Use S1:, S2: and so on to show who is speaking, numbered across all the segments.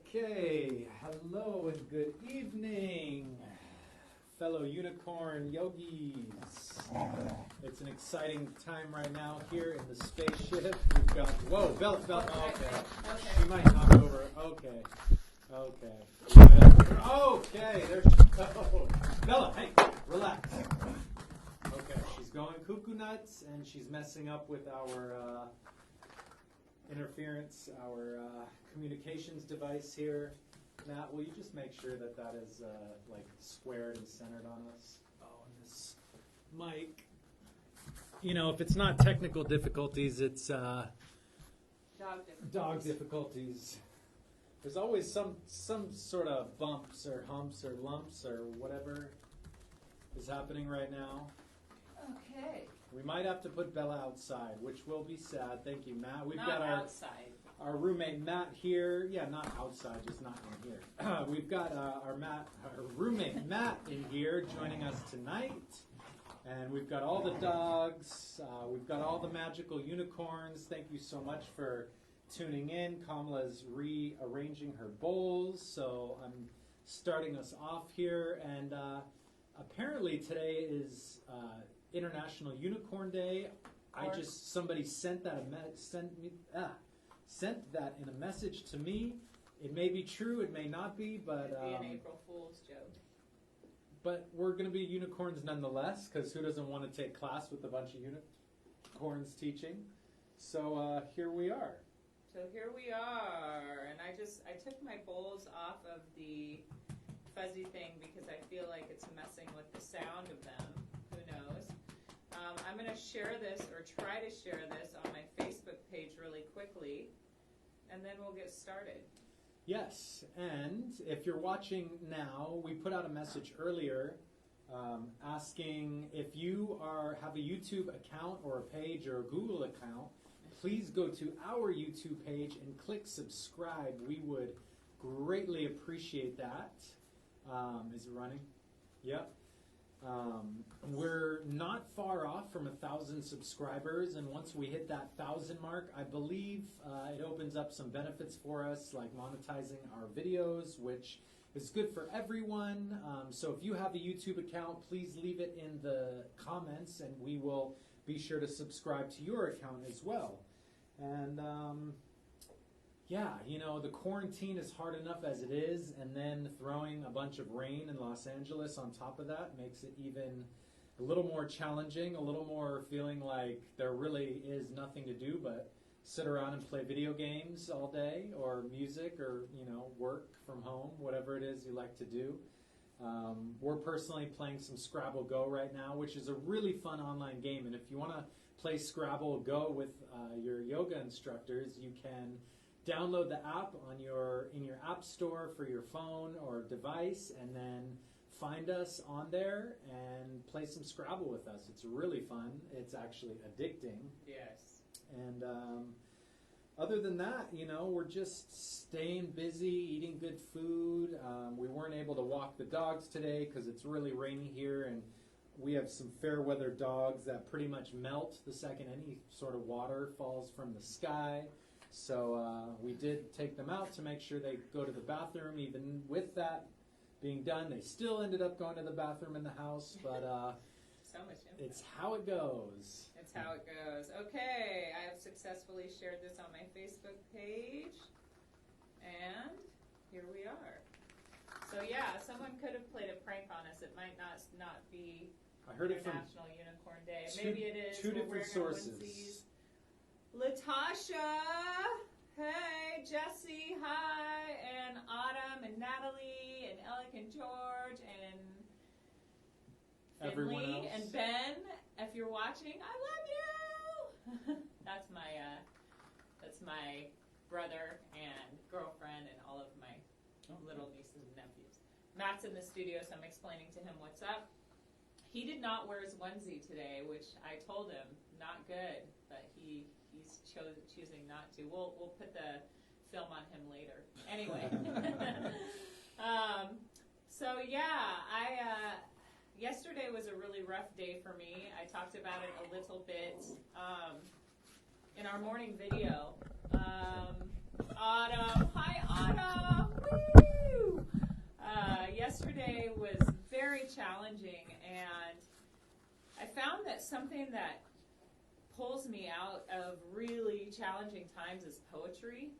S1: Okay, hello and good evening, fellow unicorn yogis. It's an exciting time right now here in the spaceship. We've got, whoa, Bella, okay. She might knock over, okay. Okay, there she goes. Bella, hey, relax. Okay, she's going cuckoo nuts and she's messing up with our interference, our communications device here. Matt, will you just make sure that that is like squared and centered on us? Oh, and this mic. You know, if it's not technical difficulties, it's dog difficulties. There's always some sort of bumps or humps or lumps or whatever is happening right now.
S2: Okay.
S1: We might have to put Bella outside, which will be sad. Thank you, Matt. We've
S2: not
S1: got
S2: outside.
S1: Our roommate Matt here. Yeah, not outside, just not in here. We've got our roommate Matt in here joining us tonight. And we've got all the dogs. We've got all the magical unicorns. Thank you so much for tuning in. Kamala's rearranging her bowls, so I'm starting us off here. And apparently today is International Unicorn Day. Somebody sent that sent that in a message to me. It may be true, it may not be, but
S2: it'd be an April Fool's joke.
S1: But we're going to be unicorns nonetheless, because who doesn't want to take class with a bunch of unicorns teaching? So here we are.
S2: So here we are, and I took my bowls off of the fuzzy thing because I feel like it's messing with the sound of them. Who knows? I'm going to share this, or try to share this, on my Facebook page really quickly, and then we'll get started.
S1: Yes, and if you're watching now, we put out a message earlier asking if you have a YouTube account or a page or a Google account, please go to our YouTube page and click subscribe. We would greatly appreciate that. Is it running? Yep. We're not far off from 1,000 subscribers, and once we hit that 1,000 mark, I believe it opens up some benefits for us, like monetizing our videos, which is good for everyone. So if you have a YouTube account, please leave it in the comments, and we will be sure to subscribe to your account as well. And yeah, you know, the quarantine is hard enough as it is, and then throwing a bunch of rain in Los Angeles on top of that makes it even a little more challenging, a little more feeling like there really is nothing to do but sit around and play video games all day, or music, or, you know, work from home, whatever it is you like to do. We're personally playing some Scrabble Go right now, which is a really fun online game, and if you want to play Scrabble Go with your yoga instructors, you can download the app in your app store for your phone or device, and then find us on there and play some Scrabble with us. It's really fun. It's actually addicting.
S2: Yes.
S1: And other than that, you know, we're just staying busy, eating good food. We weren't able to walk the dogs today because it's really rainy here, and we have some fair weather dogs that pretty much melt the second any sort of water falls from the sky. So we did take them out to make sure they go to the bathroom. Even with that being done, they still ended up going to the bathroom in the house. But
S2: so much info.
S1: It's how it goes.
S2: It's how it goes. Okay, I have successfully shared this on my Facebook page. And here we are. So yeah, someone could have played a prank on us. It might not be
S1: I heard it from
S2: International Unicorn Day. Maybe it is.
S1: Two different sources.
S2: Latasha, hey, Jesse, hi, and Autumn, and Natalie, and Alec, and George, and
S1: Everyone
S2: Finley,
S1: else.
S2: and Ben. If you're watching, I love you. That's my brother and girlfriend, and all of my little nieces and nephews. Matt's in the studio, so I'm explaining to him what's up. He did not wear his onesie today, which I told him not good, but he's choosing not to. We'll put the film on him later. Anyway, so yeah, yesterday was a really rough day for me. I talked about it a little bit in our morning video. Autumn, hi Autumn. something that pulls me out of really challenging times is poetry.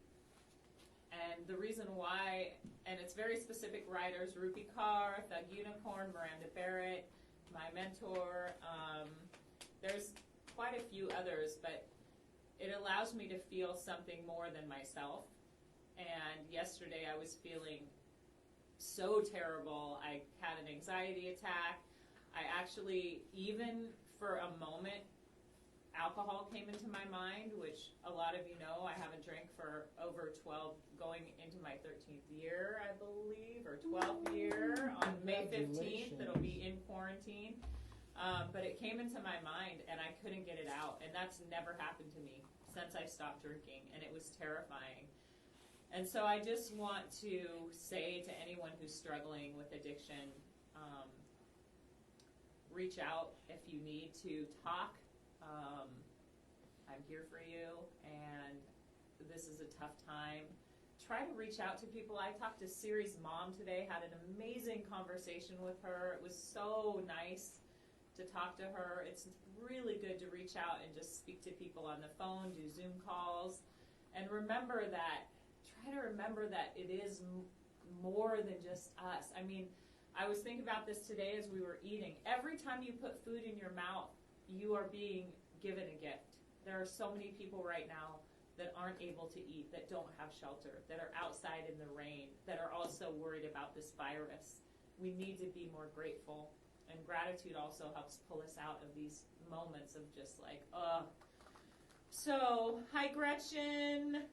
S2: And the reason why, and it's very specific writers, Rupi Kaur, Thug Unicorn, Miranda Barrett, my mentor. There's quite a few others, but it allows me to feel something more than myself. And yesterday I was feeling so terrible. I had an anxiety attack. I actually, even for a moment, alcohol came into my mind, which a lot of you know, I haven't drank for over 12, going into my 13th year, I believe, or 12th year. On May 15th, it'll be in quarantine. But it came into my mind, and I couldn't get it out. And that's never happened to me since I stopped drinking, and it was terrifying. And so I just want to say to anyone who's struggling with addiction, reach out if you need to talk. I'm here for you, and this is a tough time. Try to reach out to people. I talked to Siri's mom today, had an amazing conversation with her. It was so nice to talk to her. It's really good to reach out and just speak to people on the phone, do Zoom calls, and try to remember that it is more than just us. I mean, I was thinking about this today as we were eating. Every time you put food in your mouth, you are being given a gift. There are so many people right now that aren't able to eat, that don't have shelter, that are outside in the rain, that are also worried about this virus. We need to be more grateful, and gratitude also helps pull us out of these moments of just like, ugh. So, hi Gretchen.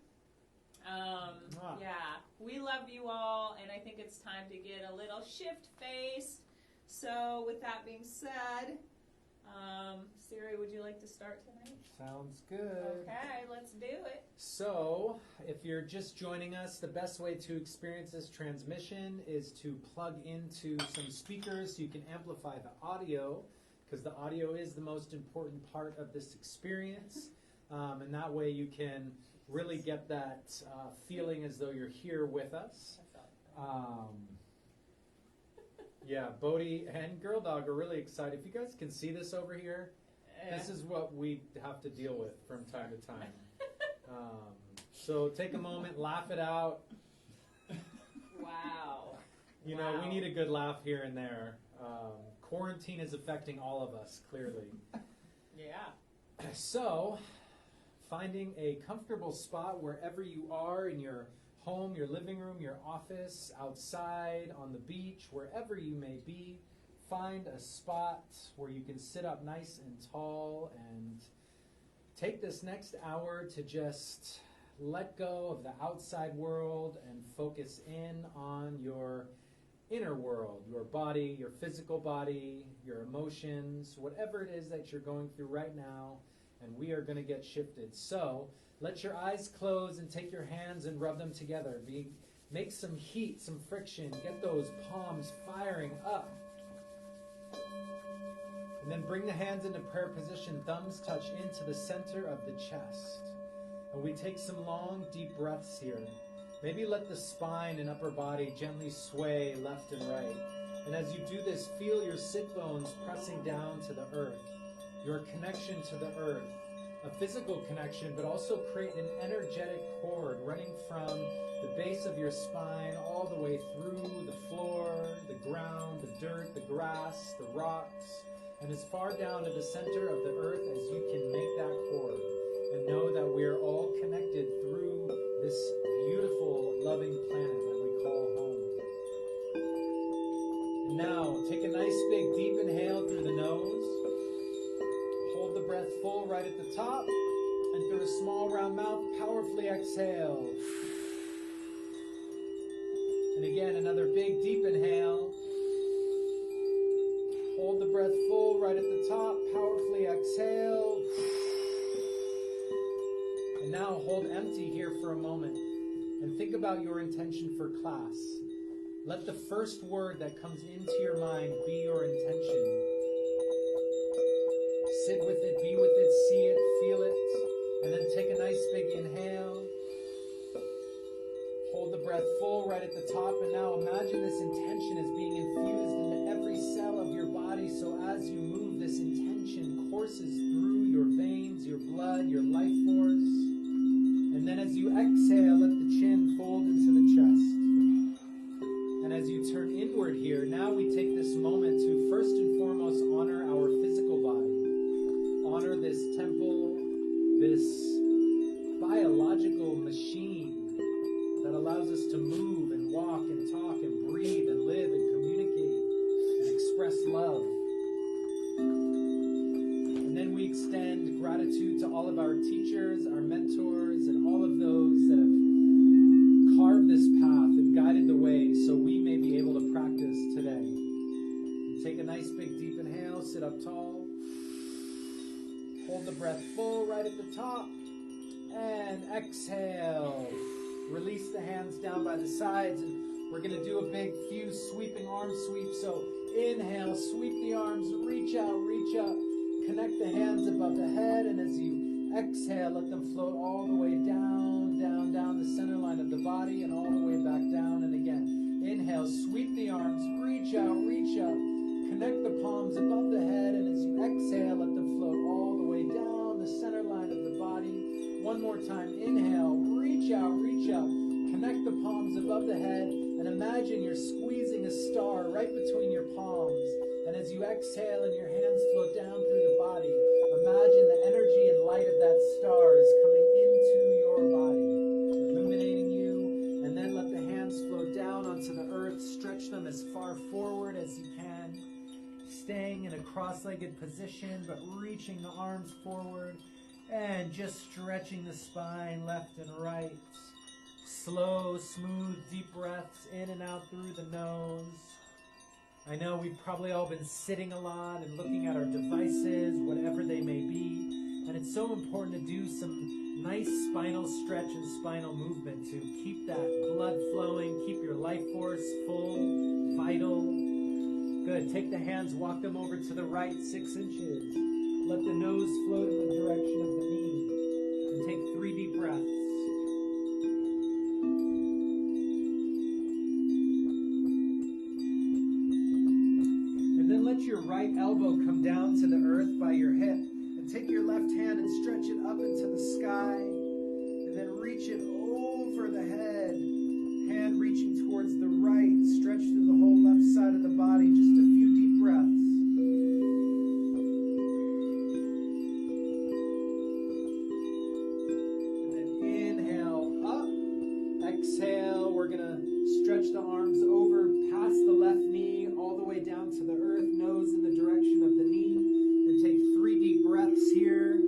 S2: Yeah, we love you all, and I think it's time to get a little shift-faced. So, with that being said, Siri, would you like to start tonight?
S1: Sounds good.
S2: Okay, let's do it.
S1: So, if you're just joining us, the best way to experience this transmission is to plug into some speakers so you can amplify the audio, because the audio is the most important part of this experience. And that way you can really get that feeling as though you're here with us. Yeah, Bodhi and Girl Dog are really excited. If you guys can see this over here, this is what we have to deal with from time to time. So take a moment, laugh it out.
S2: Wow.
S1: You know, we need a good laugh here and there. Quarantine is affecting all of us, clearly.
S2: Yeah.
S1: So, finding a comfortable spot wherever you are, in your home, your living room, your office, outside, on the beach, wherever you may be, find a spot where you can sit up nice and tall and take this next hour to just let go of the outside world and focus in on your inner world, your body, your physical body, your emotions, whatever it is that you're going through right now, and we are going to get shifted. So, let your eyes close and take your hands and rub them together. Make some heat, some friction. Get those palms firing up. And then bring the hands into prayer position. Thumbs touch into the center of the chest. And we take some long, deep breaths here. Maybe let the spine and upper body gently sway left and right. And as you do this, feel your sit bones pressing down to the earth. Your connection to the earth. A physical connection, but also create an energetic cord running from the base of your spine all the way through the floor, the ground, the dirt, the grass, the rocks, and as far down to the center of the earth as you can make that cord. And know that we are all connected through this beautiful, loving planet that we call home. And now, take a nice big deep inhale through the nose. Hold the breath full right at the top, and through a small round mouth, powerfully exhale. And again, another big deep inhale. Hold the breath full right at the top, powerfully exhale. And now hold empty here for a moment, and think about your intention for class. Let the first word that comes into your mind be your intention. Sit with it, be with it, see it, feel it, and then take a nice big inhale. Hold the breath full right at the top, and now imagine this intention is being infused into every cell of your body, so as you move, this intention courses through your veins, your blood, your life force. And then as you exhale, let the chin fold into the chest. And as you turn inward here, now we take this moment to first and foremost honor our physical body. Honor this temple, this biological machine that allows us to move and walk and talk and breathe and live and communicate and express love. And then we extend gratitude to all of our teachers, our mentors, and all of those that have carved this path and guided the way so we may be able to practice today. And take a nice big deep inhale, sit up tall. Hold the breath full right at the top. And exhale. Release the hands down by the sides. And we're going to do a big few sweeping arm sweeps. So inhale, sweep the arms, reach out, reach up. Connect the hands above the head. And as you exhale, let them float all the way down, down, down the center line of the body and all the way back down. And again, inhale, sweep the arms, reach out, reach up. Connect the palms above the head. And as you exhale, let them float all the way down the center line of the body. One more time, inhale, reach out, reach up. Connect the palms above the head. And imagine you're squeezing a star right between your palms. And as you exhale and your hands float down through the body, imagine the energy and light of that star is coming into your body, illuminating you. And then let the hands float down onto the earth. Stretch them as far forward as you can. Staying in a cross-legged position, but reaching the arms forward. And just stretching the spine left and right. Slow, smooth, deep breaths in and out through the nose. I know we've probably all been sitting a lot and looking at our devices, whatever they may be. And it's so important to do some nice spinal stretch and spinal movement to keep that blood flowing, keep your life force full, vital. Good. Take the hands, walk them over to the right 6 inches. Let the nose float in the direction of the knee. And take 3 deep breaths. And then let your right elbow come down to the earth by your hip. And take your left hand and stretch it up into the sky. And then reach it over the head. Hand reaching towards the right. Stretch through the whole left side of the body. Just a few deep breaths. Exhale, we're going to stretch the arms over past the left knee, all the way down to the earth, nose in the direction of the knee. And take 3 deep breaths here.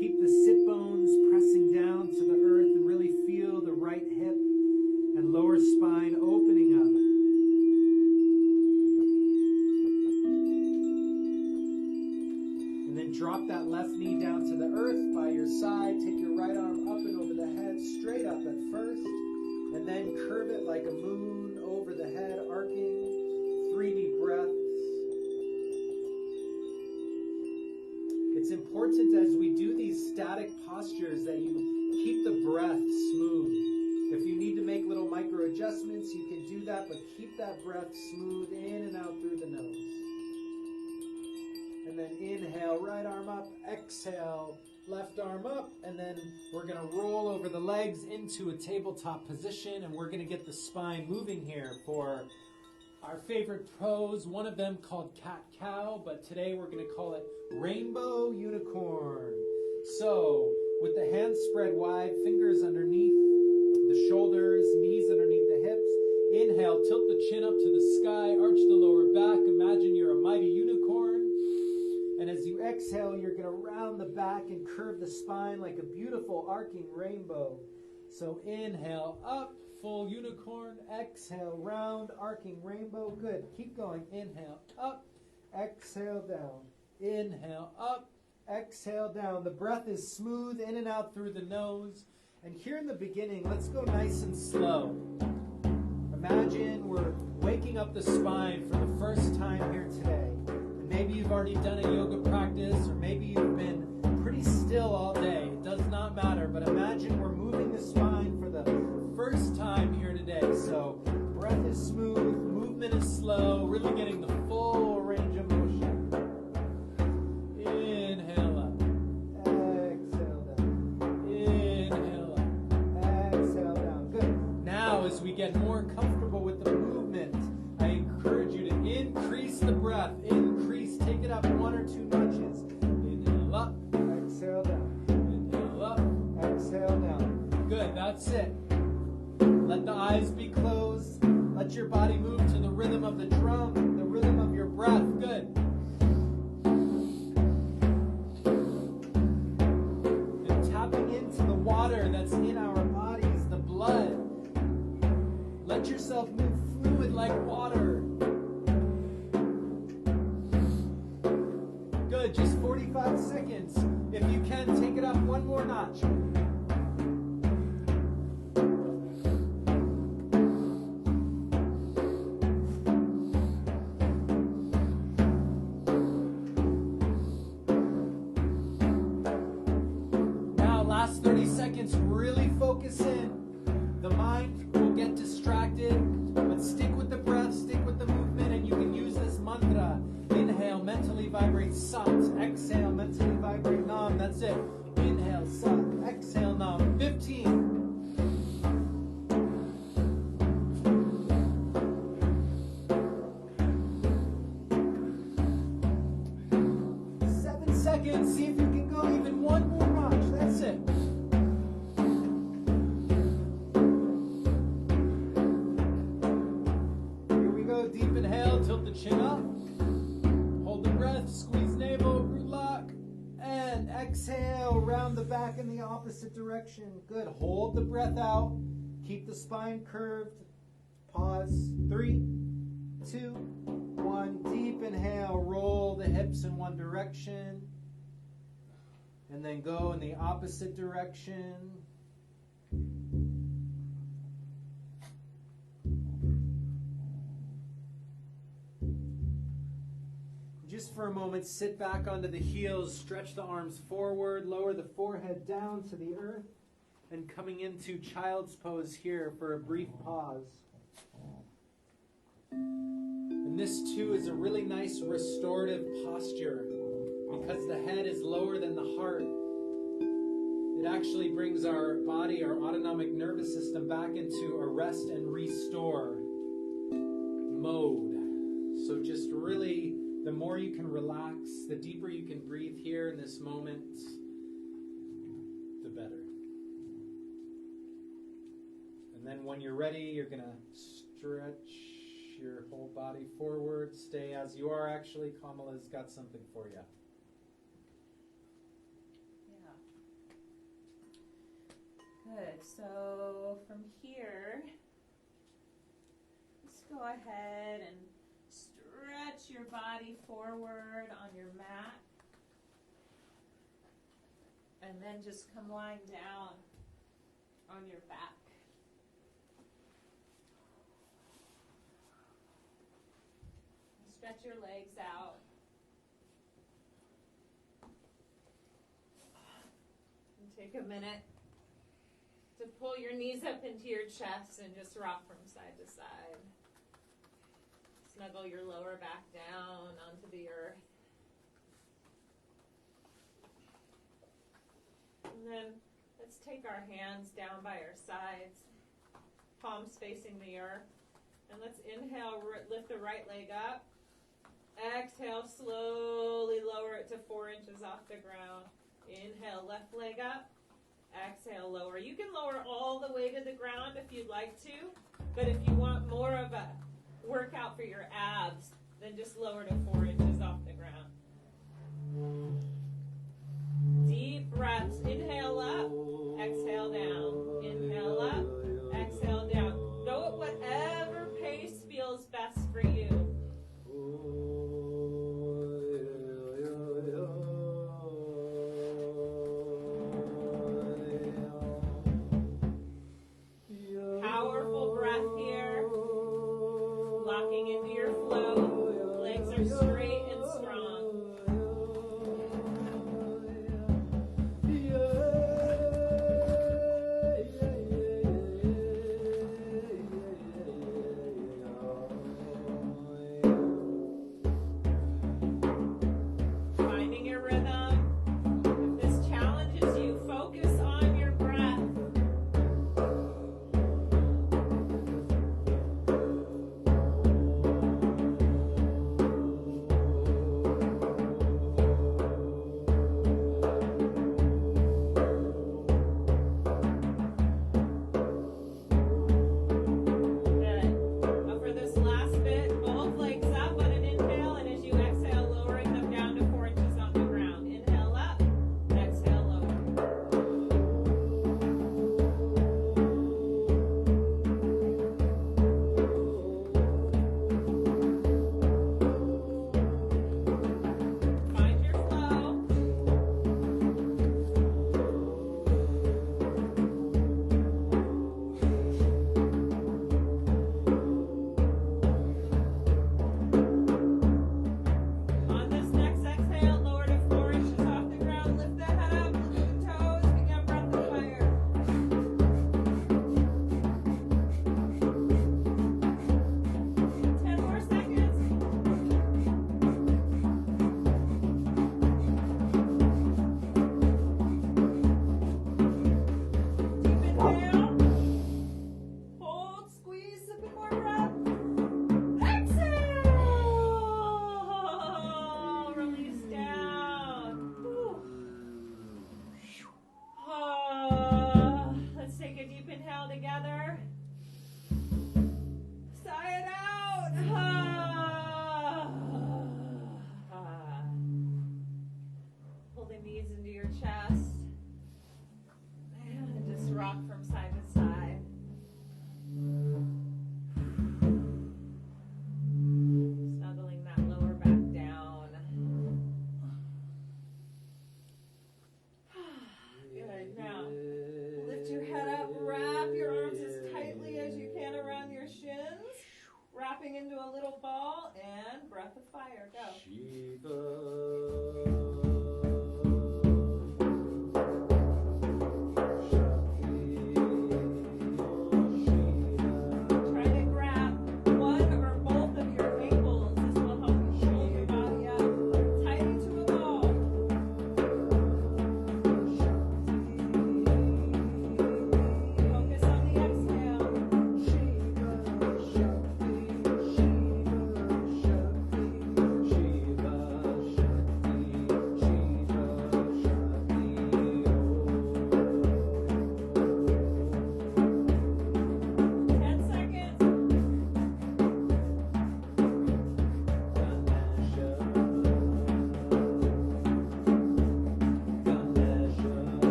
S1: Keep the sit bones pressing down to the earth and really feel the right hip and lower spine opening up. And then drop that left knee down to the earth by your side. Take your right arm up and over the head, straight up at first. And then curve it like a moon over the head, arcing. 3 deep breaths. It's important as we do these static postures that you keep the breath smooth. If you need to make little micro adjustments, you can do that, but keep that breath smooth in and out through the nose. And then inhale, right arm up, exhale, left arm up, and then we're going to roll over the legs into a tabletop position, and we're going to get the spine moving here for our favorite pose, one of them called cat-cow, but today we're going to call it rainbow unicorn. So, with the hands spread wide, fingers underneath the shoulders, knees underneath the hips. Inhale, tilt the chin up to the sky, arch the lower back. Imagine you're a mighty unicorn. And as you exhale, you're going to round the back and curve the spine like a beautiful arcing rainbow. So inhale, up, full unicorn. Exhale, round, arcing rainbow. Good. Keep going. Inhale, up, exhale, down. Inhale, up, exhale, down. The breath is smooth in and out through the nose. And here in the beginning, let's go nice and slow. Imagine we're waking up the spine for the first time here today. And maybe you've already done a yoga practice, or maybe you've been pretty still all day. It does not matter, but imagine we're moving the spine for the first time here today. So breath is smooth, movement is slow, really getting the full range of motion. as we get more comfortable with the movement, I encourage you to increase the breath. Increase, take it up 1 or 2 notches. Inhale up, exhale down. Inhale up, exhale down. Good, that's it. Let the eyes be closed. Let your body move to the rhythm of the drum, the rhythm of your breath. Good. And tapping into the water that's in our bodies, the blood. Let yourself move fluid like water. Good, just 45 seconds. If you can, take it up 1 more notch. Now, last 30 seconds, really focus in. The mind will get distracted, but stick with the breath, stick with the movement, and you can use this mantra. Inhale, mentally vibrate Sat. Exhale, mentally vibrate Nam. That's it. Inhale, Sat. Exhale, Nam. 15. 7 seconds. See if you can go even 1 more notch. That's it. Deep inhale, tilt the chin up. Hold the breath, squeeze navel, root lock. And exhale, round the back in the opposite direction. Good. Hold the breath out. Keep the spine curved. Pause. 3, 2, 1. Deep inhale, roll the hips in one direction. And then go in the opposite direction. Just for a moment, sit back onto the heels, stretch the arms forward, lower the forehead down to the earth, and coming into child's pose here for a brief pause. And this too is a really nice restorative posture because the head is lower than the heart. It actually brings our body, our autonomic nervous system back into a rest and restore mode. So just really, the more you can relax, the deeper you can breathe here in this moment, the better. And then when you're ready, you're going to stretch your whole body forward. Stay as you are. Actually, Kamala's got something for you.
S2: Yeah. Good. So from here, let's go ahead and stretch your body forward on your mat. And then just come lying down on your back. Stretch your legs out. And take a minute to pull your knees up into your chest and just rock from side to side. Snuggle your lower back down onto the earth. And then let's take our hands down by our sides, palms facing the earth. And let's inhale, lift the right leg up. Exhale, slowly lower it to 4 inches off the ground. Inhale, left leg up. Exhale, lower. You can lower all the way to the ground if you'd like to, but if you want more of a workout for your abs, then just lower to 4 inches off the ground. Deep breaths. Inhale up, exhale down. Inhale up, exhale down. Go at whatever pace feels best for you. Powerful breath here. Locking into your flow. Legs are straight and strong. Finding your rhythm. If this challenges you, focus on your breath. together. Sigh it out. Pull the knees into your chest. And just rock from side to side. Snuggling that lower back down. Good. Now, lift your head up. Wrap your arms as tightly as you can around your shins. Wrapping into a little ball. And breath of fire. Go.
S1: Shiva.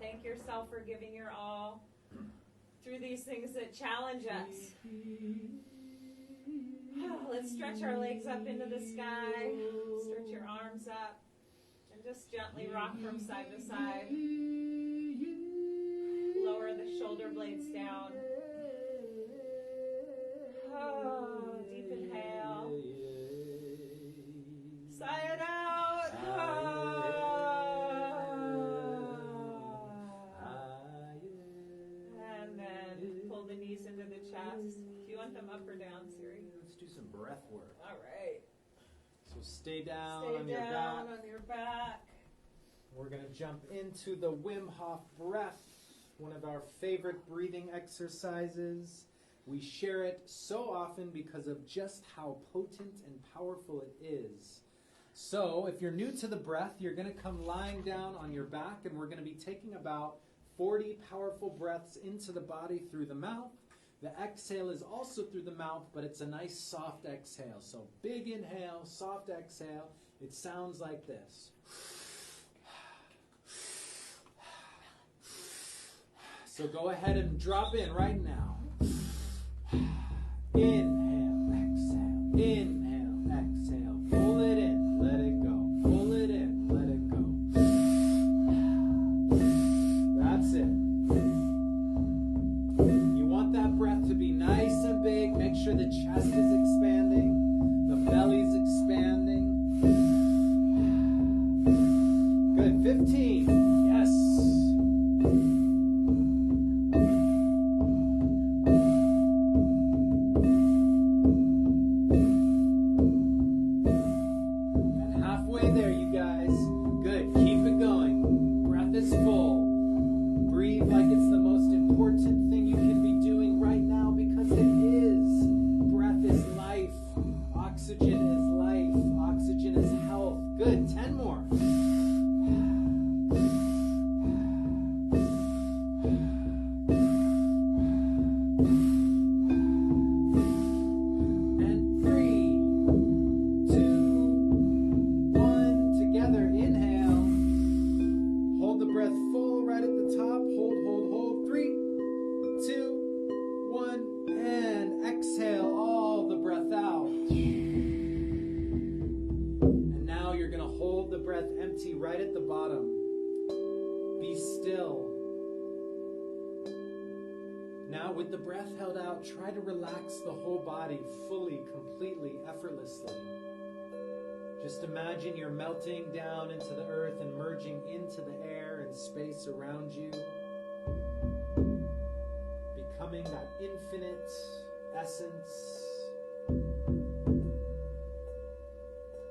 S2: Thank yourself for giving your all through these things that challenge us. Let's stretch our legs up into the sky. Stretch your arms up. And just gently rock from side to side. Lower the shoulder blades down. Deep inhale. Sigh it out. Into the chest. Do you want them up or down, Siri?
S1: Let's do some breath work.
S2: All right.
S1: So stay down on
S2: your back.
S1: We're going to jump into the Wim Hof breath, one of our favorite breathing exercises. We share it so often because of just how potent and powerful it is. So if you're new to the breath, you're going to come lying down on your back, and we're going to be taking about 40 powerful breaths into the body through the mouth. The exhale is also through the mouth, but it's a nice soft exhale. So big inhale, soft exhale. It sounds like this. So go ahead and drop in right now. Inhale, exhale, inhale, exhale. Pull it in, let it go. Pull it in, let it go. That's it. You want that breath to be nice and big. Make sure the chest is expanding, the belly's expanding. Good, 15. Yes. Right at the bottom. Be still. Now with the breath held out, try to relax the whole body fully, completely, effortlessly. Just imagine you're melting down into the earth and merging into the air and space around you. that infinite essence.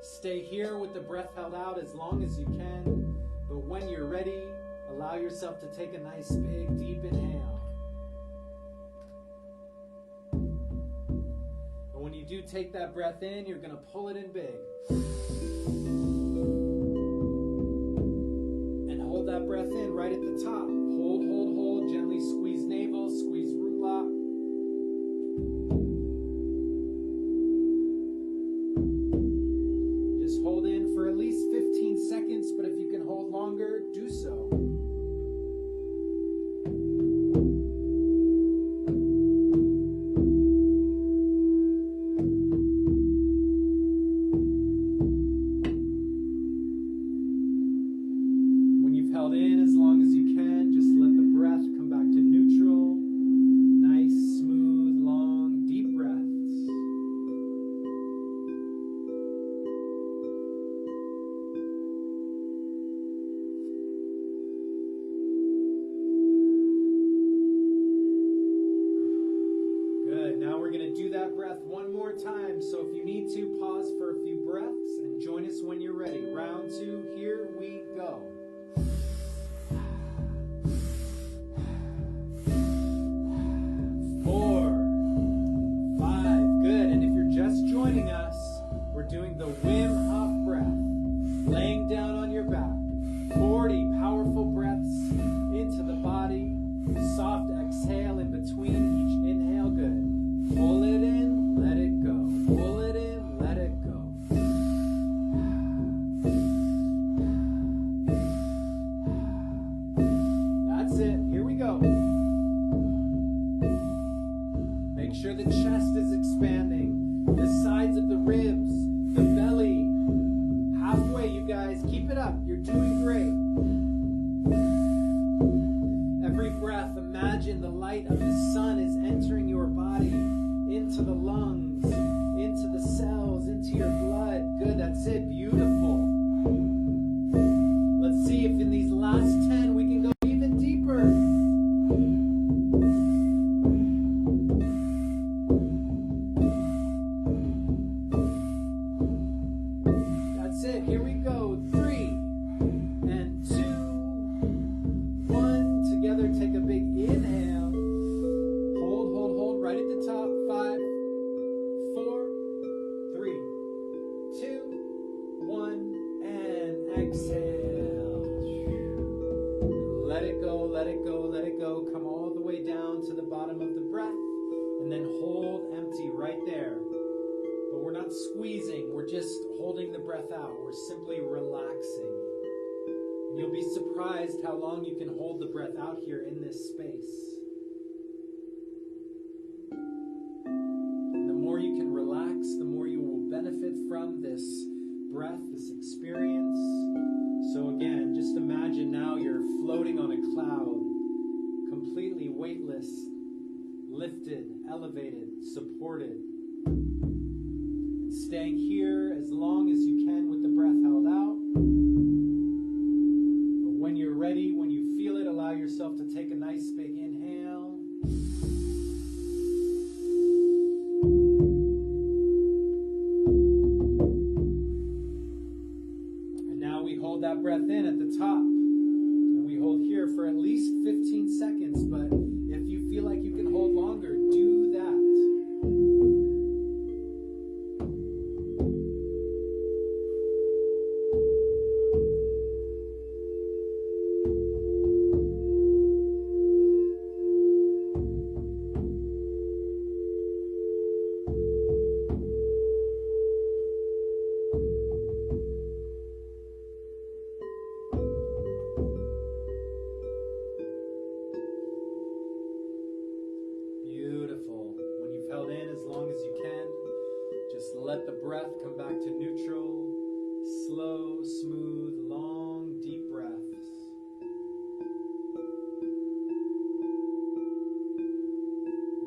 S1: Stay here with the breath held out as long as you can, but when you're ready, allow yourself to take a nice big deep inhale. And when you do take that breath in, you're going to pull it in big. And hold that breath in right at the top. Hold, hold, hold. Gently squeeze navel, squeeze root lock. Hold in for at least 15 seconds, but if you can hold longer, do so. When you've held in as long as you can, just let the breath come back to neutral. Nice, smooth, long, deep breaths. Now we're going to do that breath one more time. So if you need to, pause for a few breaths and join us when you're ready. Round 2, here we go. 4, 5, good. And if you're just joining us, we're doing the Wim Hof breath. Laying down on your back. 40 powerful breaths into the body. Soft exhale in between each inhale, good. Pull it in, let it go. Pull it in, let it go. That's it. Here we go. Make sure the chest is expanding. The sides of the ribs, the belly. Halfway, you guys. Keep it up. You're doing great. Every breath, imagine the light of the sun is entering your body, into the lungs, into the cells, into your blood. Good, that's it. Beautiful. Let's see if in these last 10 we can go even deeper. That's it. Here we go. 3 and 2. Together, take a big inhale. Hold, hold, hold right at the top. 5, 4, 3, 2, 1, and exhale. Let it go, let it go, let it go. Come all the way down to the bottom of the breath, and then hold empty right there. But we're not squeezing, we're just holding the breath out. We're simply relaxing. You'll be surprised how long you can hold the breath out here in this space. And the more you can relax, the more you will benefit from this breath, this experience. So again, just imagine now you're floating on a cloud, completely weightless, lifted, elevated, supported. And staying here as long as you can with the breath held out. When you're ready, when you feel it, allow yourself to take a nice big inhale. And now we hold that breath in at the top. And we hold here for at least 15 seconds. But if you feel like you can hold longer, do that. Let the breath come back to neutral. Slow, smooth, long, deep breaths.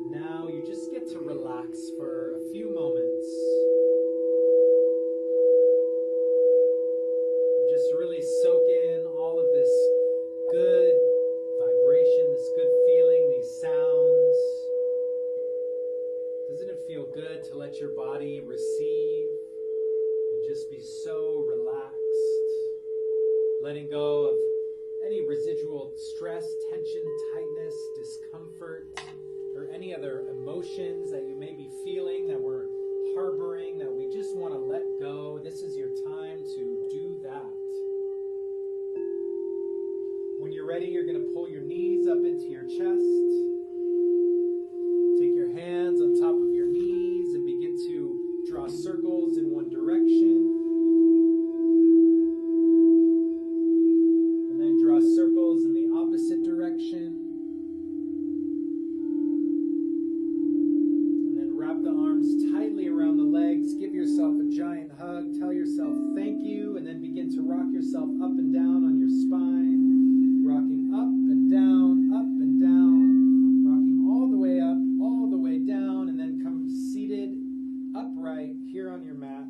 S1: Now you just get to relax for a few moments. Just really soak in all of this good vibration, this good feeling, these sounds. good to let your body receive and just be so relaxed, letting go of any residual stress, tension, tightness, discomfort, or any other emotions that you may be feeling that we're harboring, that we just want to let go. This is your time to do that. When you're ready, you're going to pull your knees up into your chest. Take your hands on top of your knees and begin to draw circles in one direction. And then draw circles in the opposite direction. And then wrap the arms tightly around the legs. Give yourself a giant hug. Tell yourself thank you. And then begin to rock yourself up and down on your spine. Rocking up and down, rocking all the way up, all the way down, and then come seated upright here on your mat.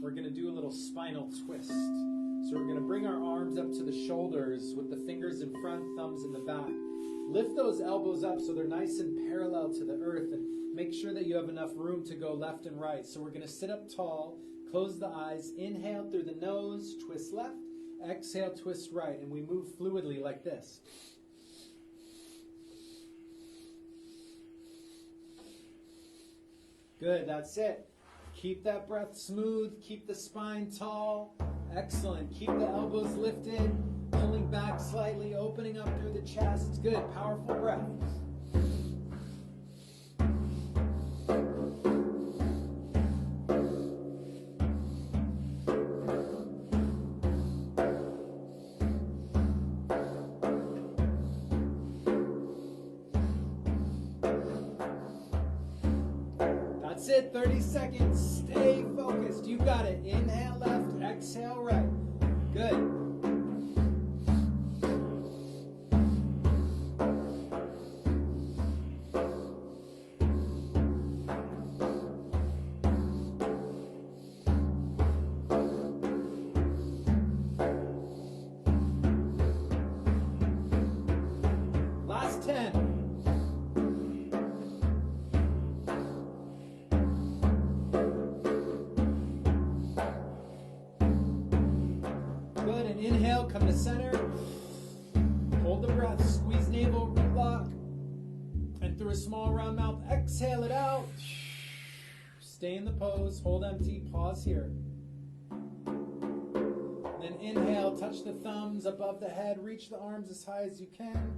S1: We're going to do a little spinal twist. So we're going to bring our arms up to the shoulders with the fingers in front, thumbs in the back. Lift those elbows up so they're nice and parallel to the earth, and make sure that you have enough room to go left and right. So we're going to sit up tall, close the eyes, inhale through the nose, twist left, exhale, twist right, and we move fluidly like this. Good, that's it. Keep that breath smooth, keep the spine tall. Excellent. Keep the elbows lifted, pulling back slightly, opening up through the chest. Good, powerful breath. That's it, 30 seconds. Stay focused. You got it. Inhale left, exhale right. Good. Last 10. Inhale, come to center. Hold the breath. Squeeze navel, root lock. And through a small round mouth, exhale it out. Stay in the pose. Hold empty. Pause here. Then inhale, touch the thumbs above the head. Reach the arms as high as you can.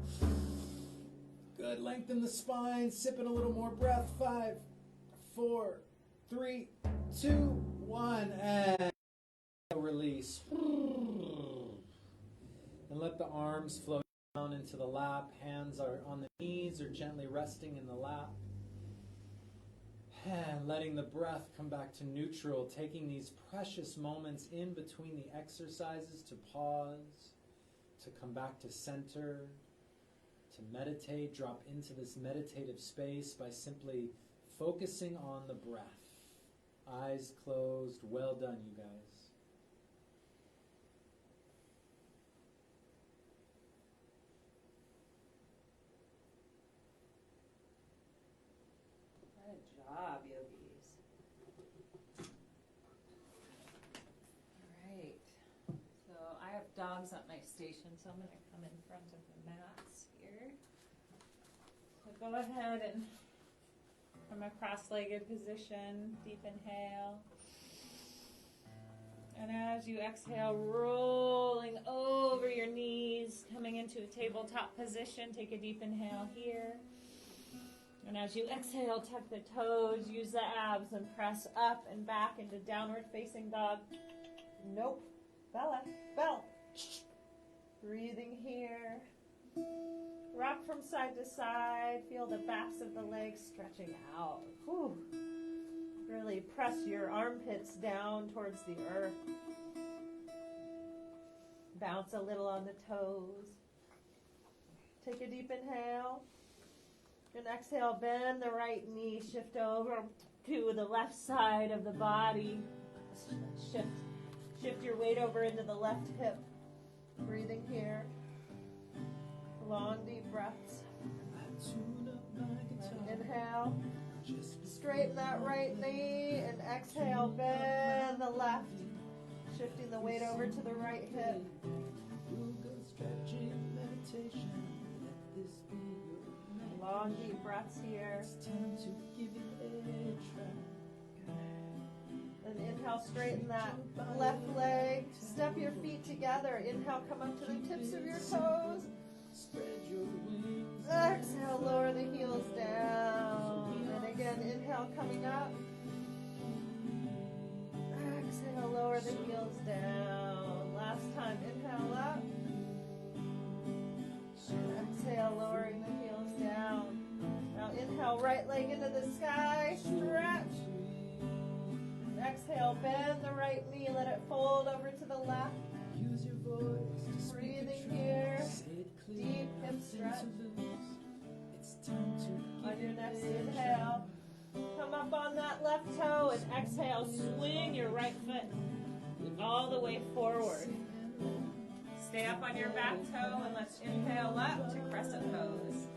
S1: Good. Lengthen the spine. Sip in a little more breath. 5, 4, 3, 2, 1. And release. And let the arms flow down into the lap. Hands are on the knees or gently resting in the lap. And letting the breath come back to neutral. Taking these precious moments in between the exercises to pause, to come back to center, to meditate. Drop into this meditative space by simply focusing on the breath. Eyes closed. Well done, you guys.
S2: Yogis. All right. So I have dogs at my station, so I'm going to come in front of the mats here. So go ahead and from a cross-legged position, deep inhale. And as you exhale, rolling over your knees, coming into a tabletop position, take a deep inhale here. And as you exhale, tuck the toes, use the abs, and press up and back into downward facing dog. Nope. Bella. Breathing here. Rock from side to side. Feel the backs of the legs stretching out. Whew. Really press your armpits down towards the earth. Bounce a little on the toes. Take a deep inhale. And exhale, bend the right knee, shift over to the left side of the body. Shift your weight over into the left hip. Breathing here. Long, deep breaths. And inhale.
S3: straighten that right knee, and exhale, bend the left. Shifting the weight over to the right hip. Long deep breaths here. Then inhale, straighten that left leg. Step your feet together. Inhale, come up to the tips of your toes. Exhale, lower the heels down. And again, inhale, coming up. Exhale, lower the heels down. Last time, inhale up. Exhale, lowering the heels down. Now inhale, right leg into the sky, stretch. Exhale, bend the right knee, let it fold over to the left. Breathing here, deep hip stretch. On your next inhale, come up on that left toe and exhale, swing your right foot all the way forward. Stay up on your back toe and let's inhale up to crescent pose.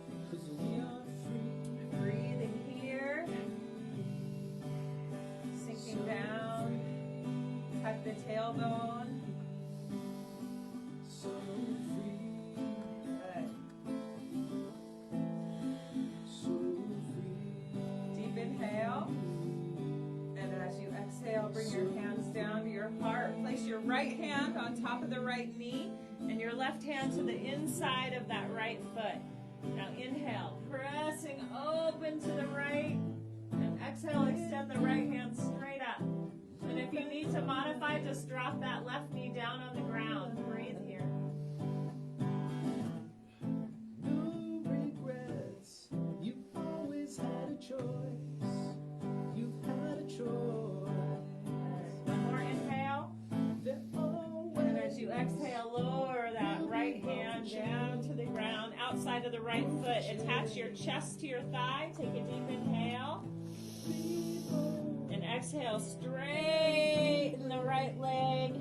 S3: Breathing here. Sinking down. Tuck the tailbone. Good. Deep inhale. And as you exhale, bring your hands down to your heart. Place your right hand on top of the right knee and your left hand to the inside of that right foot. Now inhale, pressing open to the right. And exhale, extend the right hand straight up. And if you need to modify, just drop that left knee down on the ground. Breathe here.
S4: No regrets. You've always had a choice. You've had a choice.
S3: One more inhale. And as you exhale, lower that right hand down to the ground, outside of the right foot. Attach your chest to your thigh. Take a deep inhale. And exhale, straighten the right leg.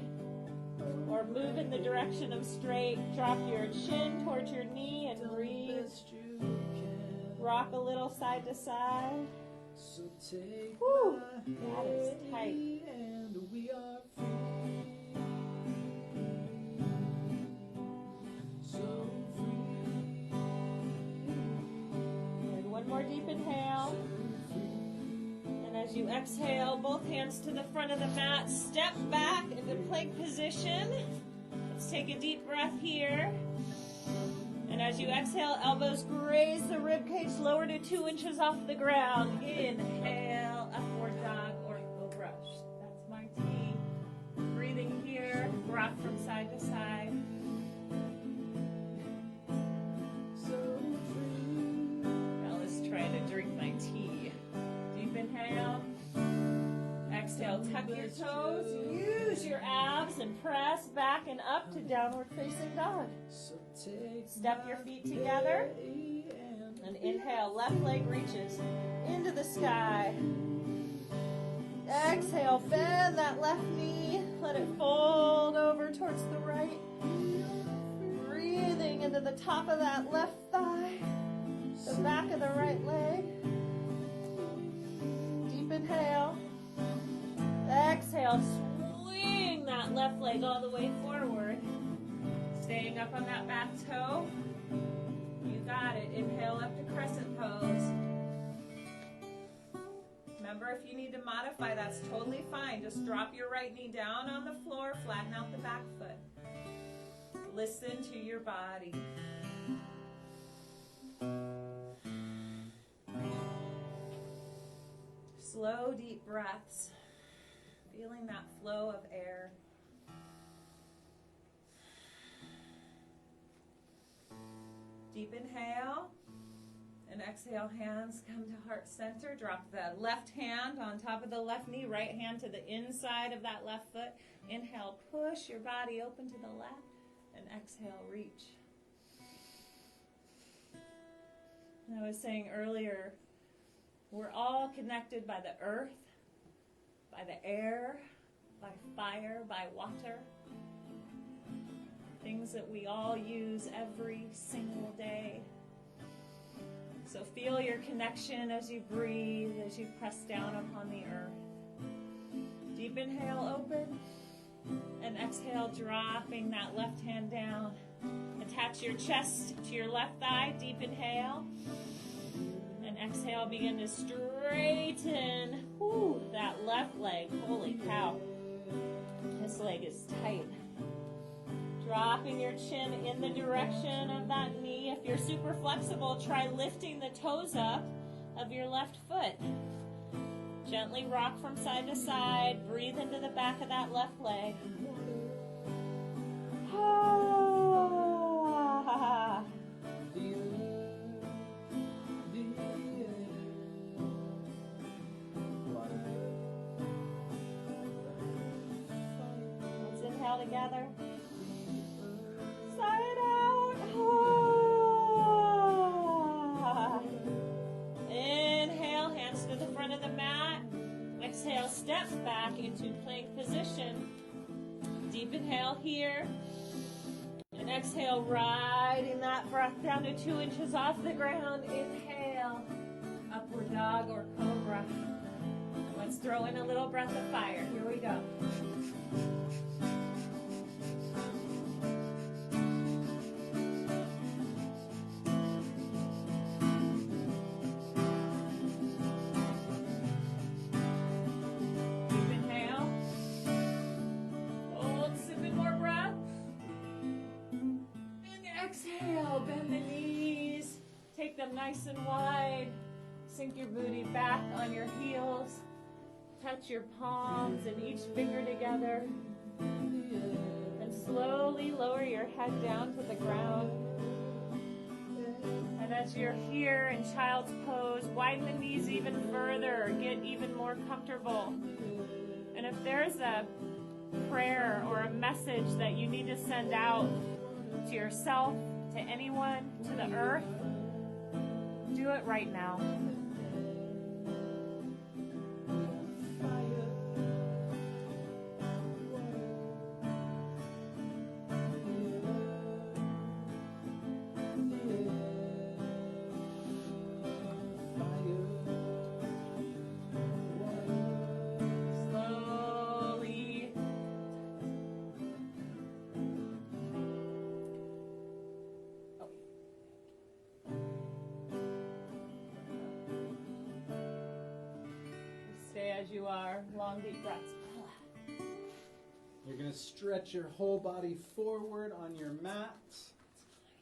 S3: Or move in the direction of straight. Drop your chin towards your knee and breathe. Rock a little side to side. Whew, that is tight.
S4: And we are free. So free.
S3: And one more deep inhale. And as you exhale, both hands to the front of the mat. Step back into plank position. Let's take a deep breath here. And as you exhale, elbows graze the ribcage, lower to 2 inches off the ground. Inhale, upward dog or cobra. That's my T. Breathing here, rock from side to side. Now let's try to drink my tea. Deep inhale. Exhale, tuck your toes, use your abs and press back and up to downward facing dog. Step your feet together and inhale, left leg reaches into the sky. Exhale, bend that left knee, let it fold over towards the right. Breathing into the top of that left thigh, the back of the right leg. Deep inhale. Exhale, swing that left leg all the way forward. Staying up on that back toe. You got it. Inhale up to crescent pose. Remember, if you need to modify, that's totally fine. Just drop your right knee down on the floor, flatten out the back foot. Listen to your body. Slow, deep breaths. Feeling that flow of air. Deep inhale. And exhale, hands come to heart center. Drop the left hand on top of the left knee, right hand to the inside of that left foot. Inhale, push your body open to the left. And exhale, reach. And I was saying earlier, we're all connected by the earth, by the air, by fire, by water. Things that we all use every single day. So feel your connection as you breathe, as you press down upon the earth. Deep inhale, open. And exhale, dropping that left hand down. Attach your chest to your left thigh. Deep inhale. And exhale, begin to straighten that left leg. Holy cow. This leg is tight. Dropping your chin in the direction of that knee. If you're super flexible, try lifting the toes up of your left foot. Gently rock from side to side. Breathe into the back of that left leg. Let's inhale together. Sigh it out. Inhale, hands to the front of the mat. Exhale, step back into plank position. Deep inhale here. And exhale, riding that breath down to 2 inches off the ground. Inhale, upward dog or cobra. Let's throw in a little breath of fire. Here we go. Nice and wide. Sink your booty back on your heels. Touch your palms and each finger together. And slowly lower your head down to the ground. And as you're here in child's pose, widen the knees even further. Get even more comfortable. And if there's a prayer or a message that you need to send out to yourself, to anyone, to the earth, do it right now. Slowly. Stay as you are. Long, deep breaths.
S1: You're going to stretch your whole body forward on your mat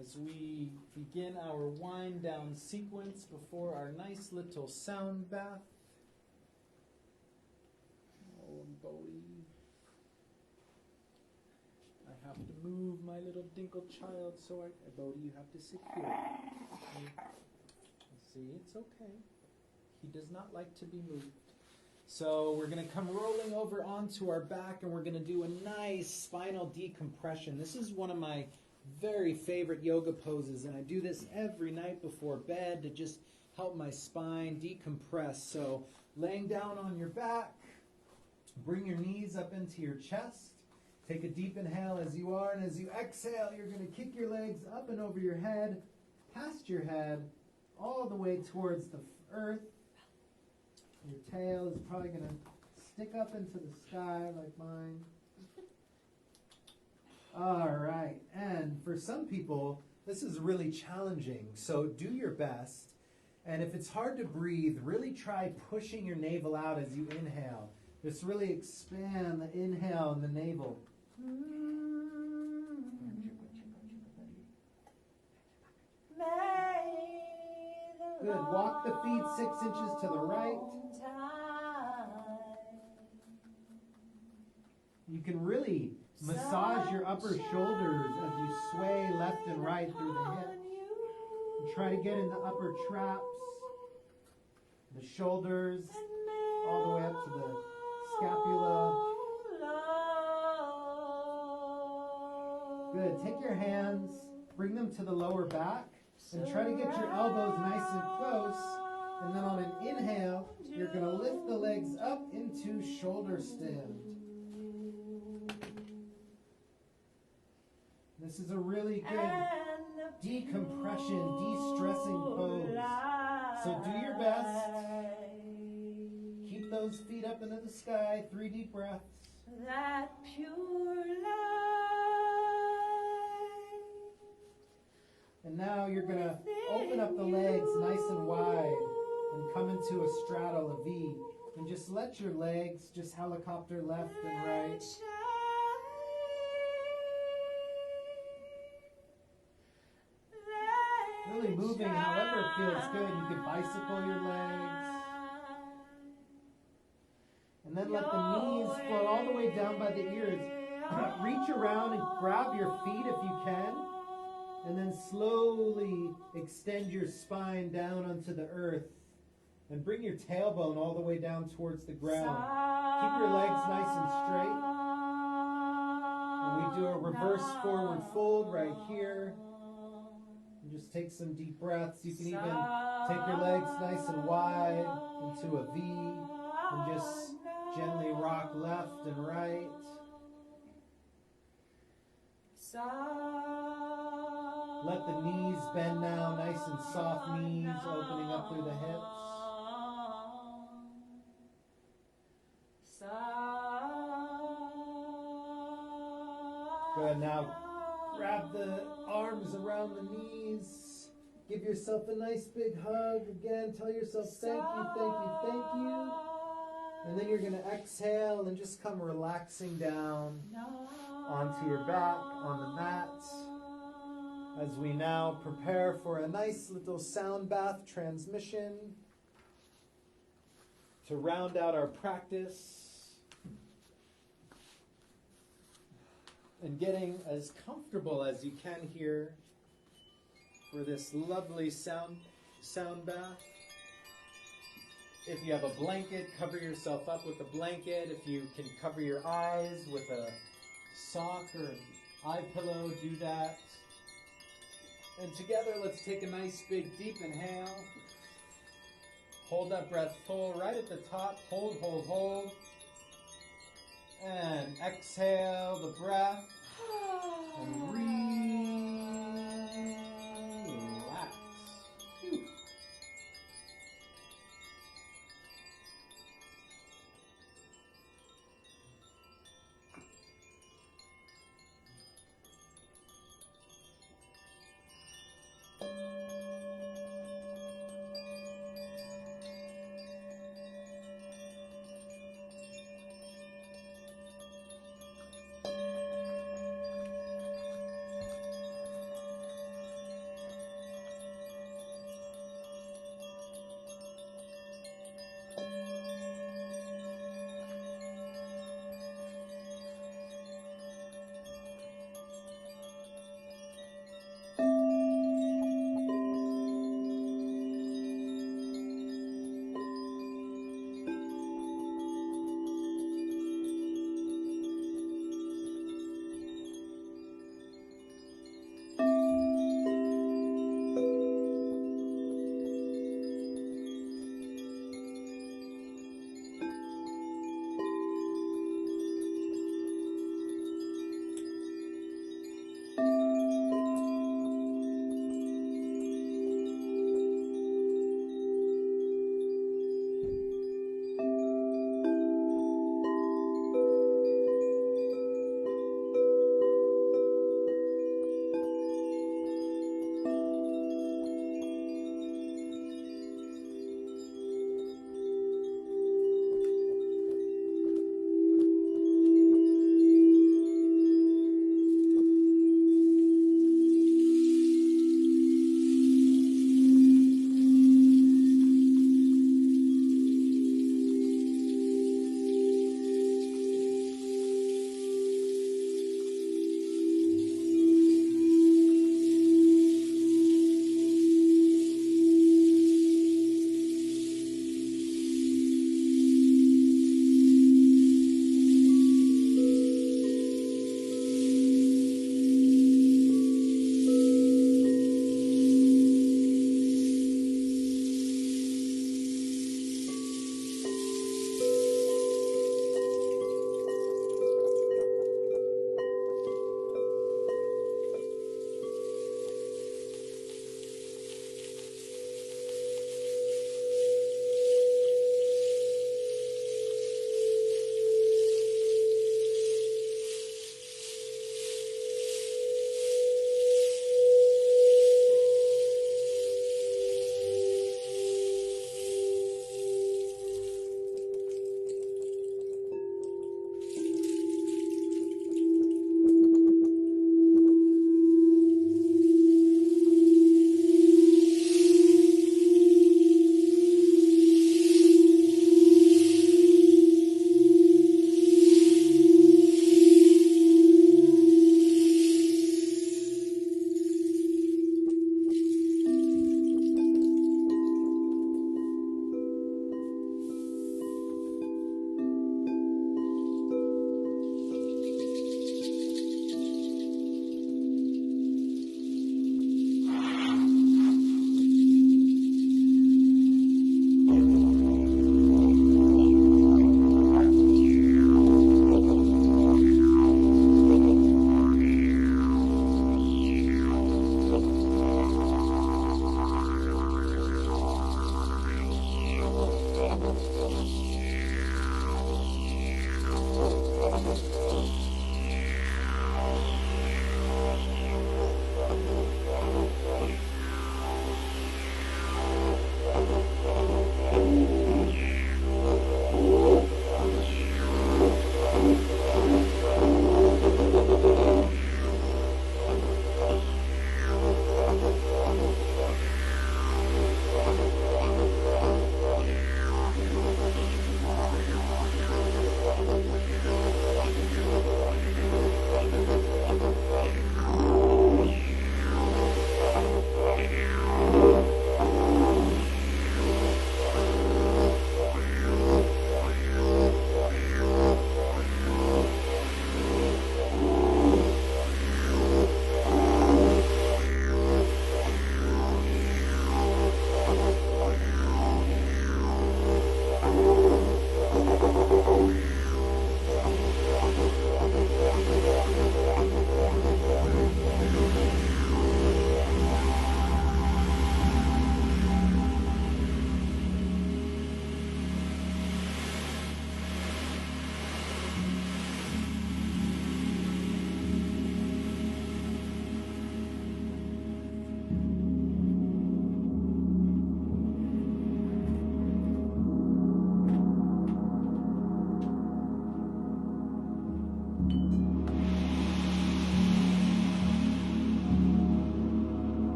S1: as we begin our wind down sequence before our nice little sound bath. Oh, Bodhi. I have to move my little dinkle child, so Bodhi, you have to secure it. See, it's okay. He does not like to be moved. So we're going to come rolling over onto our back, and we're going to do a nice spinal decompression. This is one of my very favorite yoga poses, and I do this every night before bed to just help my spine decompress. So laying down on your back, bring your knees up into your chest. Take a deep inhale as you are, and as you exhale, you're going to kick your legs up and over your head, past your head, all the way towards the earth. Your tail is probably going to stick up into the sky like mine. All right. And for some people, this is really challenging. So do your best. And if it's hard to breathe, really try pushing your navel out as you inhale. Just really expand the inhale and the navel. Good. Walk the feet 6 inches to the right. You can really massage your upper shoulders as you sway left and right through the hips. And try to get in the upper traps, the shoulders, all the way up to the scapula. Good. Take your hands, bring them to the lower back, and try to get your elbows nice and close. And then on an inhale, you're going to lift the legs up into shoulder stand. This is a really good
S5: decompression, de-stressing pose. So do your best. Keep those feet up into the sky. 3 deep breaths.
S3: That pure light.
S5: And now you're going to open up the legs nice and wide and come into a straddle, a V. And just let your legs just helicopter left and right. Really moving however it feels good. You can bicycle your legs. And then let the knees float all the way down by the ears. Reach around and grab your feet if you can. And then slowly extend your spine down onto the earth. And bring your tailbone all the way down towards the ground. Keep your legs nice and straight. And we do a reverse forward fold right here. And just take some deep breaths. You can even take your legs nice and wide into a V. And just gently rock left and right. Let the knees bend now, nice and soft knees, opening up through the hips. Good, now grab the arms around the knees. Give yourself a nice big hug. Again, tell yourself thank you, thank you, thank you. And then you're going to exhale and just come relaxing down onto your back on the mat. As we now prepare for a nice little sound bath transmission to round out our practice. And getting as comfortable as you can here for this lovely sound bath. If you have a blanket, cover yourself up with a blanket. If you can cover your eyes with a sock or an eye pillow, do that. And together, let's take a nice big deep inhale. Hold that breath full right at the top. Hold, hold, hold. And exhale the breath. And relax. Phew.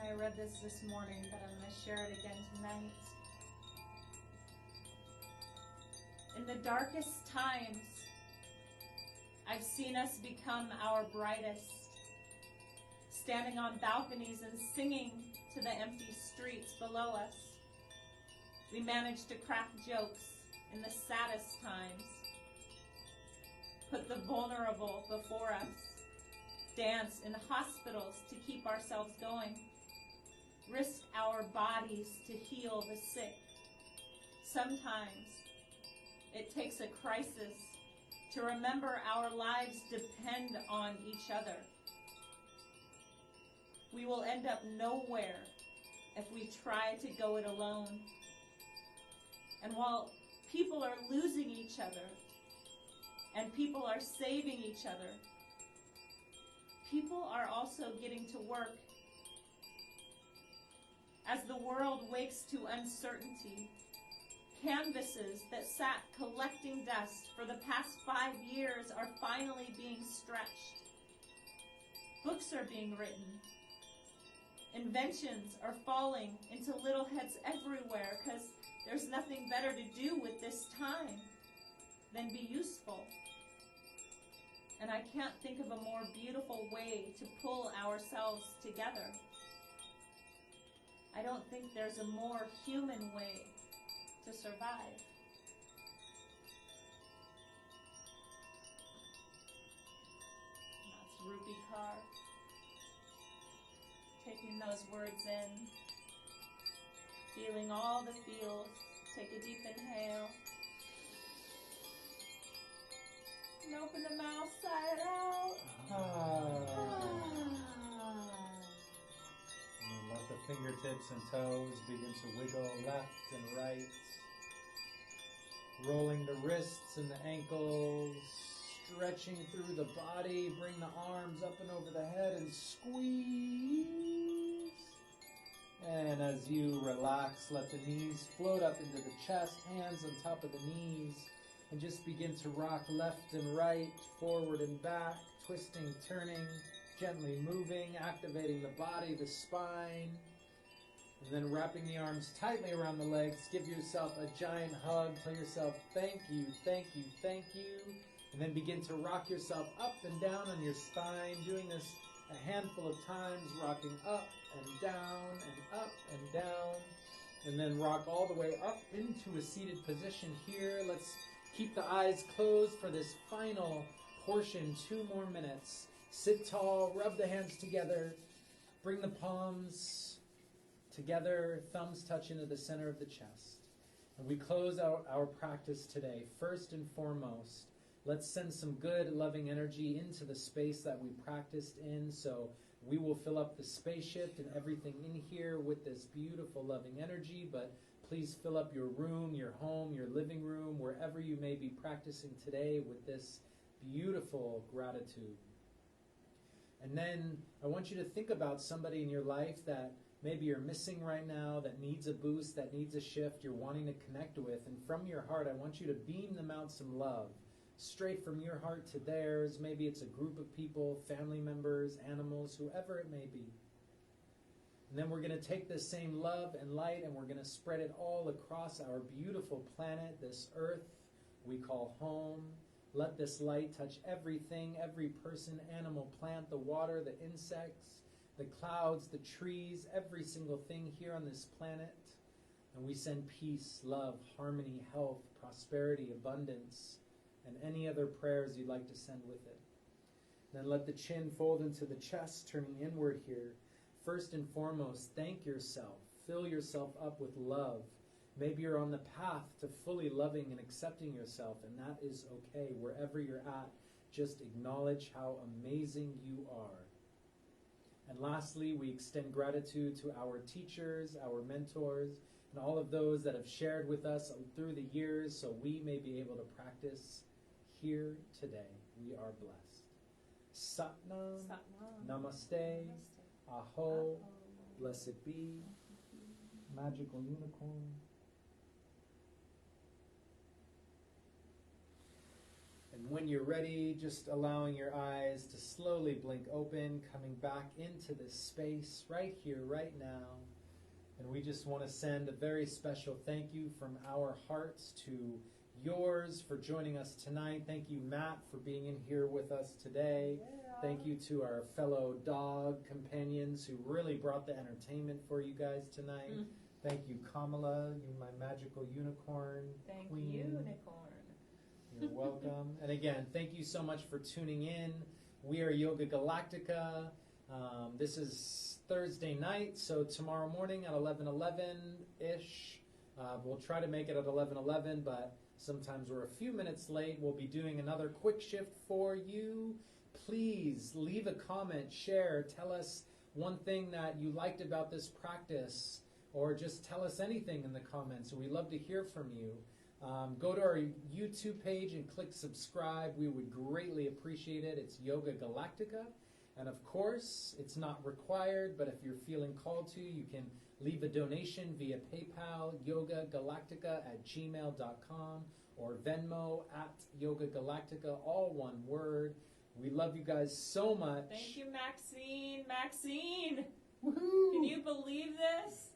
S3: I read this morning, but I'm going to share it again tonight. In the darkest times, I've seen us become our brightest, standing on balconies and singing to the empty streets below us. We managed to crack jokes in the saddest times, put the vulnerable before us, dance in hospitals to keep ourselves going, risk bodies to heal the sick. Sometimes it takes a crisis to remember our lives depend on each other. We will end up nowhere if we try to go it alone. And while people are losing each other and people are saving each other, people are also getting to work. As the world wakes to uncertainty, canvases that sat collecting dust for the past 5 years are finally being stretched. Books are being written. Inventions are falling into little heads everywhere because there's nothing better to do with this time than be useful. And I can't think of a more beautiful way to pull ourselves together. I don't think there's a more human way to survive. That's Rupi Kaur. Taking those words in, feeling all the feels. Take a deep inhale. And open the mouth, sigh it out.
S1: And let the fingertips and toes begin to wiggle left and right. Rolling the wrists and the ankles, stretching through the body. Bring the arms up and over the head and squeeze. And as you relax, let the knees float up into the chest, hands on top of the knees, and just begin to rock left and right, forward and back, twisting, turning, gently moving, activating the body, the spine. And then wrapping the arms tightly around the legs, give yourself a giant hug. Tell yourself, thank you, thank you, thank you. And then begin to rock yourself up and down on your spine, doing this a handful of times, rocking up and down and up and down. And then rock all the way up into a seated position here. Let's keep the eyes closed for this final portion, 2 more minutes. Sit tall, rub the hands together, bring the palms together, thumbs touch into the center of the chest. And we close out our practice today. First and foremost, let's send some good, loving energy into the space that we practiced in. So we will fill up the spaceship and everything in here with this beautiful, loving energy. But please fill up your room, your home, your living room, wherever you may be practicing today with this beautiful gratitude. And then I want you to think about somebody in your life that maybe you're missing right now, that needs a boost, that needs a shift, you're wanting to connect with. And from your heart, I want you to beam them out some love, straight from your heart to theirs. Maybe it's a group of people, family members, animals, whoever it may be. And then we're going to take this same love and light and we're going to spread it all across our beautiful planet, this earth we call home. Let this light touch everything, every person, animal, plant, the water, the insects, the clouds, the trees, every single thing here on this planet. And we send peace, love, harmony, health, prosperity, abundance, and any other prayers you'd like to send with it. Then let the chin fold into the chest, turning inward here. First and foremost, thank yourself. Fill yourself up with love. Maybe you're on the path to fully loving and accepting yourself, and that is okay. Wherever you're at, just acknowledge how amazing you are. And lastly, we extend gratitude to our teachers, our mentors, and all of those that have shared with us through the years so we may be able to practice here today. We are blessed. Satnam, Namaste, Aho, blessed be, magical unicorn. And when you're ready, just allowing your eyes to slowly blink open, coming back into this space right here, right now. And we just want to send a very special thank you from our hearts to yours for joining us tonight. Thank you, Matt, for being in here with us today. Thank you to our fellow dog companions who really brought the entertainment for you guys tonight. Thank you, Kamala, you my magical unicorn
S3: Thank
S1: queen.
S3: you, unicorn.
S1: You're welcome. And again, thank you so much for tuning in. We are Yoga Galactica. This is Thursday night, so tomorrow morning at 11:11-ish. We'll try to make it at 11:11, but sometimes we're a few minutes late. We'll be doing another quick shift for you. Please leave a comment, share, tell us one thing that you liked about this practice, or just tell us anything in the comments. We love to hear from you. Go to our YouTube page and click subscribe. We would greatly appreciate it. It's Yoga Galactica. And of course, it's not required, but if you're feeling called to, you can leave a donation via PayPal, yogagalactica@gmail.com, or Venmo @yogagalactica, all one word. We love you guys so much.
S2: Thank you, Maxine. Maxine!
S1: Woohoo!
S2: Can you believe this?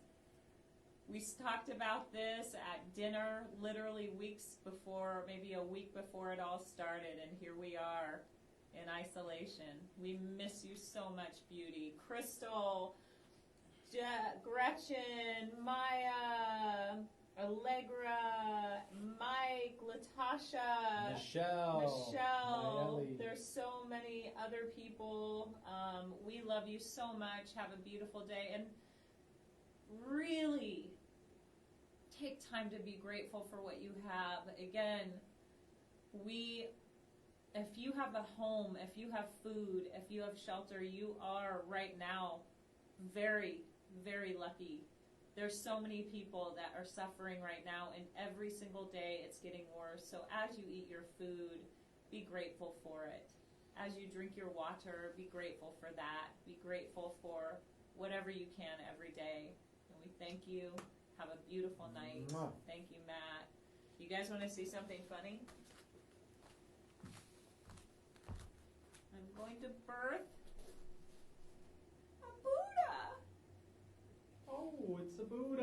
S2: We talked about this at dinner literally weeks before, maybe a week before it all started, and here we are in isolation. We miss you so much, beauty. Crystal, Gretchen, Maya, Allegra, Mike, Latasha,
S1: Michelle. Mayeli.
S2: There's so many other people. We love you so much. Have a beautiful day. And really take time to be grateful for what you have. Again, if you have a home, if you have food, if you have shelter, you are right now very, very lucky. There's so many people that are suffering right now, and every single day it's getting worse. So as you eat your food, be grateful for it. As you drink your water, be grateful for that. Be grateful for whatever you can every day. And we thank you. Have a beautiful night.
S1: Mwah.
S2: Thank you, Matt. You guys want to see something funny? I'm going to birth a Buddha.
S1: Oh, it's a Buddha.